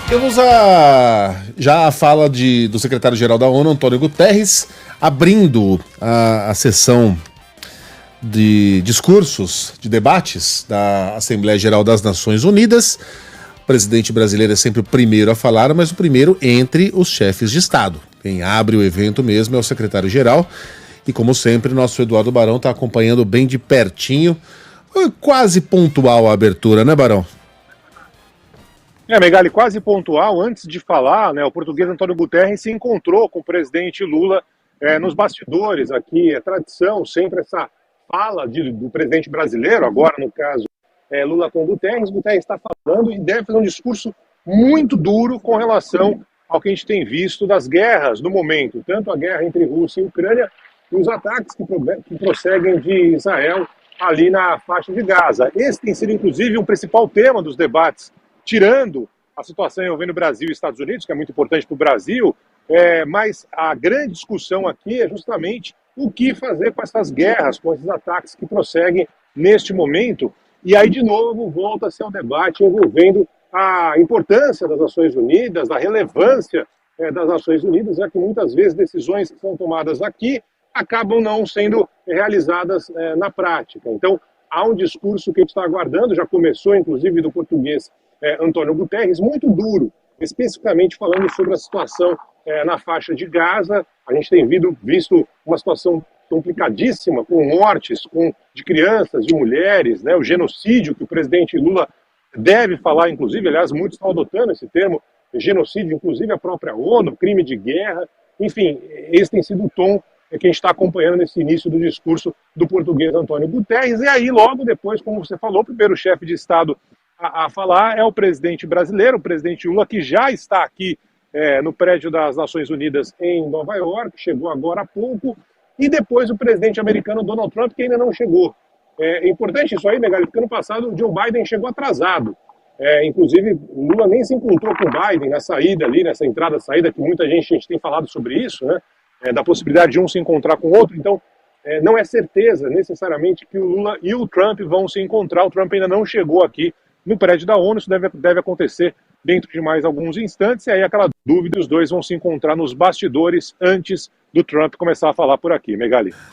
Temos já a fala do secretário-geral da ONU, Antônio Guterres, abrindo a sessão de discursos, de debates da Assembleia Geral das Nações Unidas. O presidente brasileiro é sempre o primeiro a falar, mas o primeiro entre os chefes de Estado. Quem abre o evento mesmo é o secretário-geral. E, como sempre, nosso Eduardo Barão está acompanhando bem de pertinho. Quase pontual a abertura, né, Barão? Megali, quase pontual. Antes de falar, o português Antônio Guterres se encontrou com o presidente Lula nos bastidores aqui. É tradição sempre essa fala do presidente brasileiro, agora no caso Lula com Guterres. Guterres está falando e deve fazer um discurso muito duro com relação ao que a gente tem visto das guerras no momento, tanto a guerra entre Rússia e Ucrânia e os ataques que prosseguem de Israel ali na faixa de Gaza. Esse tem sido, inclusive, um principal tema dos debates, tirando a situação envolvendo Brasil e Estados Unidos, que é muito importante para o Brasil, mas a grande discussão aqui é justamente o que fazer com essas guerras, com esses ataques que prosseguem neste momento. E aí, de novo, volta-se ao debate envolvendo a importância das Nações Unidas, a relevância das Nações Unidas, já que muitas vezes decisões que são tomadas aqui acabam não sendo realizadas na prática. Então, há um discurso que a gente está aguardando, já começou, inclusive, do português Antônio Guterres, muito duro, especificamente falando sobre a situação na faixa de Gaza. A gente tem visto uma situação complicadíssima, com mortes de crianças, de mulheres, o genocídio que o presidente Lula deve falar, inclusive, aliás, muitos estão adotando esse termo, genocídio, inclusive a própria ONU, crime de guerra. Enfim, esse tem sido o tom que a gente está acompanhando nesse início do discurso do português Antônio Guterres. E aí, logo depois, como você falou, o primeiro chefe de Estado a falar é o presidente brasileiro, o presidente Lula, que já está aqui no prédio das Nações Unidas em Nova York, chegou agora há pouco, e depois o presidente americano Donald Trump, que ainda não chegou. É importante isso aí, Megali, porque ano passado o Joe Biden chegou atrasado. Inclusive, Lula nem se encontrou com o Biden na saída ali, nessa entrada-saída, que muita gente tem falado sobre isso, da possibilidade de um se encontrar com o outro. Então, não é certeza necessariamente que o Lula e o Trump vão se encontrar. O Trump ainda não chegou aqui no prédio da ONU, isso deve acontecer dentro de mais alguns instantes, e aí aquela dúvida, os dois vão se encontrar nos bastidores antes do Trump começar a falar por aqui, Megali.